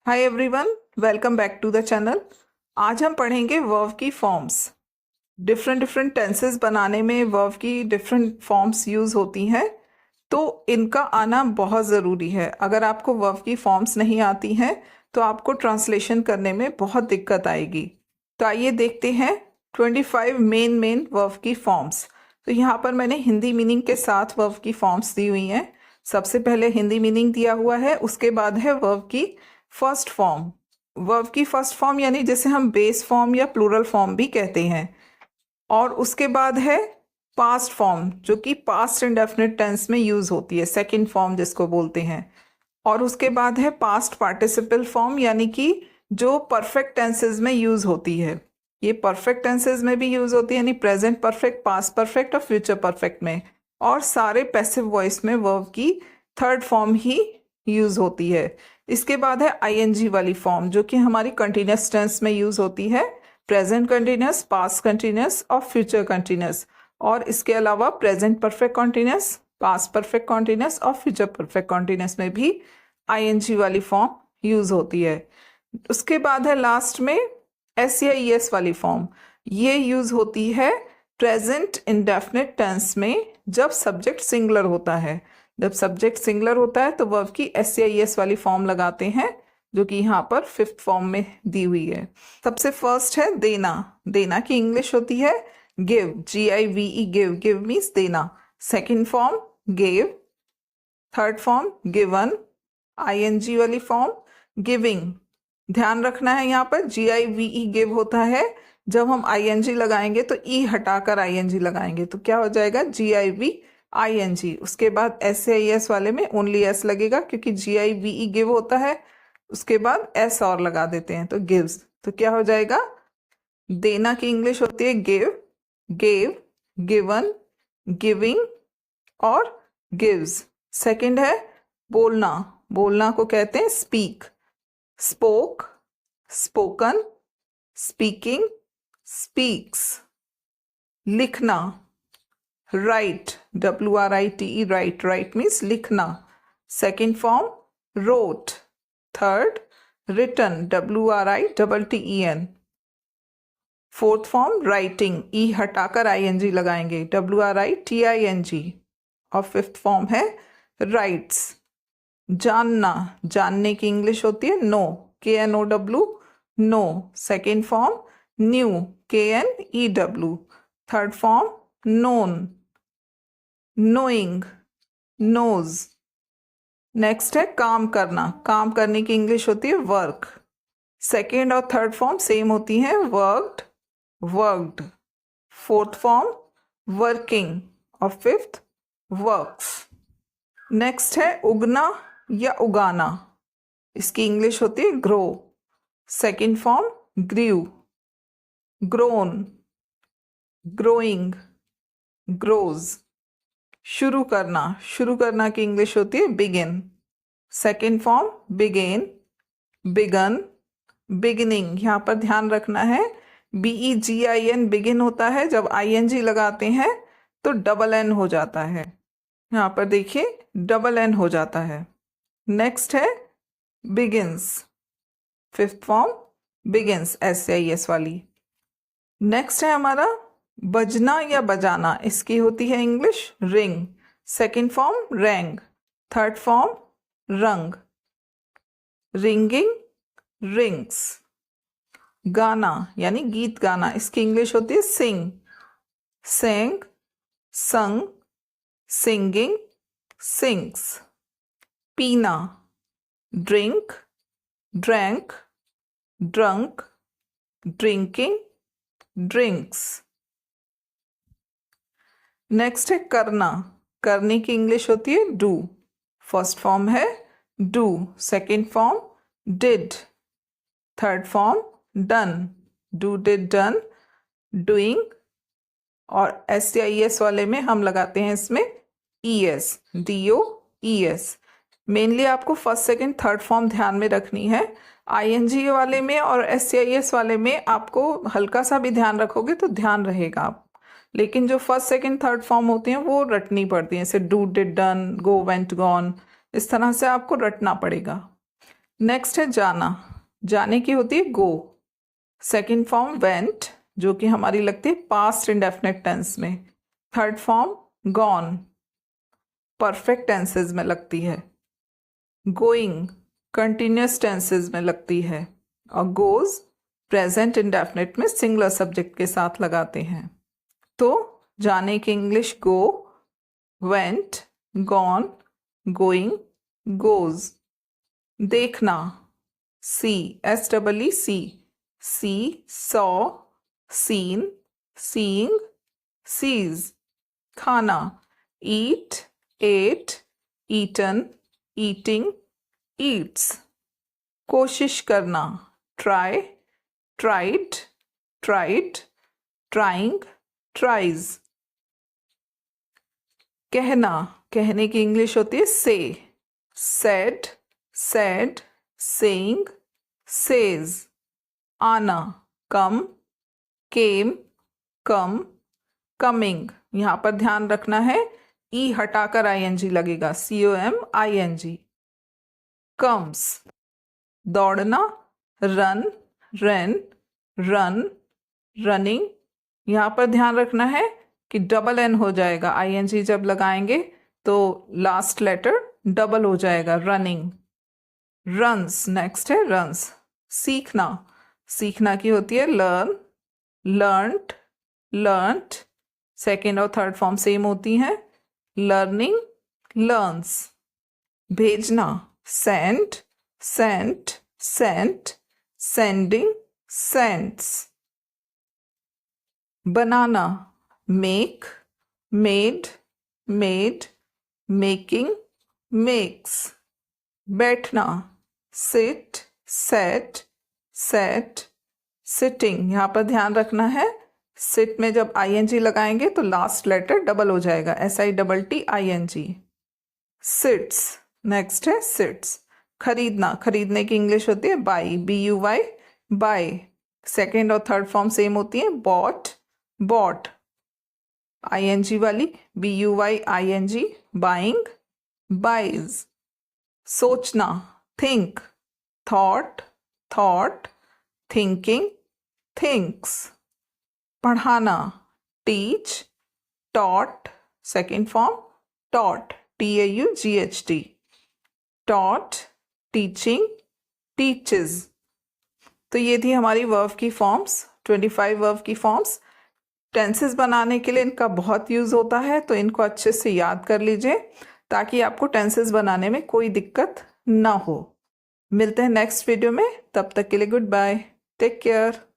Hi everyone, welcome back to the channel. आज हम पढ़ेंगे वर्ब की फॉर्म्स। डिफरेंट डिफरेंट टेंसेस बनाने में वर्ब की डिफरेंट फॉर्म्स यूज होती हैं, तो इनका आना बहुत ज़रूरी है। अगर आपको वर्ब की फॉर्म्स नहीं आती हैं तो आपको ट्रांसलेशन करने में बहुत दिक्कत आएगी। तो आइए देखते हैं 25 मेन वर्ब की फॉर्म्स। तो यहाँ पर मैंने हिंदी मीनिंग के साथ वर्ब की फॉर्म्स दी हुई हैं। सबसे पहले हिंदी मीनिंग दिया हुआ है, उसके बाद है वर्ब की फर्स्ट फॉर्म। वर्ब की फर्स्ट फॉर्म यानी जिसे हम बेस फॉर्म या प्लूरल फॉर्म भी कहते हैं, और उसके बाद है पास्ट फॉर्म जो कि पास्ट इंडेफिनिट टेंस में यूज होती है, सेकंड फॉर्म जिसको बोलते हैं। और उसके बाद है पास्ट पार्टिसिपल फॉर्म यानी कि जो परफेक्ट टेंसेस में यूज होती है। ये परफेक्ट टेंसेस में भी यूज होती है, यानी प्रेजेंट परफेक्ट, पास्ट परफेक्ट और फ्यूचर परफेक्ट में। और सारे पैसिव वॉइस में वर्ब की थर्ड फॉर्म ही यूज होती है। इसके बाद है आईएनजी वाली फॉर्म जो कि हमारी कंटिन्यूस टेंस में यूज होती है, प्रेजेंट कंटिन्यूस, पास्ट कंटिन्यूस और फ्यूचर कंटिन्यूस। और इसके अलावा present perfect continuous, past perfect continuous और फ्यूचर परफेक्ट कंटिन्यूस में भी आईएनजी वाली फॉर्म यूज होती है। उसके बाद है लास्ट में एस या ईएस वाली फॉर्म। ये यूज होती है प्रेजेंट इंडेफिनिट टेंस में जब सब्जेक्ट सिंगुलर होता है। जब सब्जेक्ट सिंगुलर होता है तो वर्ब की एस या ईएस वाली फॉर्म लगाते हैं, जो कि यहाँ पर फिफ्थ फॉर्म में दी हुई है। सबसे फर्स्ट है देना। देना की इंग्लिश होती है give, GIVE, give. Give means देना। Second form gave, third form given, ING वाली फॉर्म गिविंग। ध्यान रखना है यहाँ पर GIVE गिव होता है, जब हम ING लगाएंगे तो ई हटाकर ING लगाएंगे तो क्या हो जाएगा GIVING। उसके बाद SAES वाले में ओनली S लगेगा क्योंकि GIVE गिव होता है, उसके बाद S और लगा देते हैं तो गिव्स। तो क्या हो जाएगा, देना की इंग्लिश होती है गिव, गेव, गिवन, गिविंग और गिव्स। सेकंड है बोलना। बोलना को कहते हैं speak, spoke, spoken, speaking, speaks. लिखना write, WRITE, write. Write means लिखना। Second form wrote, third written, WRITTEN। Fourth form writing, e हटाकर ING लगाएंगे, WRITING। और फिफ्थ फॉर्म है राइट्स। जानना, जानने की इंग्लिश होती है know, KNOW, know. Second form knew, KNEW। Third form known, knowing, knows. Next है काम करना। काम करने की इंग्लिश होती है वर्क। सेकेंड और थर्ड फॉर्म सेम होती है, worked, worked. Fourth form working और फिफ्थ वर्क्स। नेक्स्ट है उगना या उगाना। इसकी इंग्लिश होती है grow. Second form grew, grown, growing, grows. शुरू करना, शुरू करना की इंग्लिश होती है begin. Second form begin, begin, beginning. यहाँ पर ध्यान रखना है BEGIN बिगिन होता है, जब ING लगाते हैं तो डबल N हो जाता है। यहाँ पर देखिए डबल N हो जाता है। नेक्स्ट है begins, fifth form begins, SAES वाली। नेक्स्ट है हमारा बजना या बजाना। इसकी होती है English ring. Second form wrong, third form रंग, रिंगिंग, रिंग्स। गाना यानी गीत गाना, इसकी इंग्लिश होती है सिंग, सेंग, संग, सिंगिंग, सिंग्स। पीना drink, drank, drunk, drinking, drinks. Next है करना। करने की इंग्लिश होती है डू। फर्स्ट फॉर्म है do, second form did, third form done, do did done, doing. और SAES वाले में हम लगाते हैं इसमें ES, DOES। मेनली आपको फर्स्ट सेकेंड थर्ड फॉर्म ध्यान में रखनी है। ING वाले में और SAES वाले में आपको हल्का सा भी ध्यान रखोगे तो ध्यान रहेगा आप, लेकिन जो फर्स्ट सेकेंड थर्ड फॉर्म होती हैं वो रटनी पड़ती हैं, जैसे do did done, go went gone. इस तरह से आपको रटना पड़ेगा। नेक्स्ट है जाना, जाने की होती है गो। सेकंड फॉर्म वेंट, जो कि हमारी लगती है पास्ट इंडेफिनिट टेंस में। Third form gone, perfect tenses में लगती है। गोइंग कंटिन्यूस टेंसेस में लगती है। और गोज प्रेजेंट इंडेफिनिट में सिंगुलर सब्जेक्ट के साथ लगाते हैं। तो जाने की इंग्लिश गो, वेंट, गॉन, गोइंग, गोज। देखना सी, SEEC, सी, सॉ, सीन, सीइंग, सीज। खाना ईट, एट, ईटन, ईटिंग, ईट्स। कोशिश करना try, tried, tried, trying, tries. कहना, कहने की इंग्लिश होती है से, सेड, सेड, सेइंग, सेज। आना कम, केम, कम, कमिंग। यहां पर ध्यान रखना है ई हटाकर ING लगेगा, COMING। कम्स दौड़ना, रन, रन, रन, रनिंग। यहां पर ध्यान रखना है कि डबल N हो जाएगा, ING जब लगाएंगे तो लास्ट लेटर डबल हो जाएगा, रनिंग। रन्स नेक्स्ट है रन्स। सीखना, सीखना की होती है लर्न, लर्नड, लर्नड। सेकेंड और थर्ड फॉर्म सेम होती हैं, लर्निंग, लर्न्स। भेजना send, sent, sent, sending, sends. बनाना make, made, made, making, makes. बैठना सिट, सेट, सेट, सिटिंग। यहाँ पर ध्यान रखना है सिट में जब ING लगाएंगे तो लास्ट लेटर डबल हो जाएगा, SITTING। सिट्स नेक्स्ट है सिट्स। खरीदना, खरीदने की इंग्लिश होती है बाई, BUY, बाय। सेकेंड और थर्ड फॉर्म सेम होती है, बॉट, बॉट। ING वाली BUYING, बाइंग, बाइज। सोचना think, thought, thought, thinking, thinks. पढ़ाना teach, taught, second form taught, TAUGHT, taught, teaching, teaches. तो ये थी हमारी वर्ब की फॉर्म्स, 25 वर्ब की फॉर्म्स। टेंसेस बनाने के लिए इनका बहुत यूज़ होता है, तो इनको अच्छे से याद कर लीजिए ताकि आपको टेंसेस बनाने में कोई दिक्कत ना हो। मिलते हैं नेक्स्ट वीडियो में, तब तक के लिए गुड बाय, टेक केयर।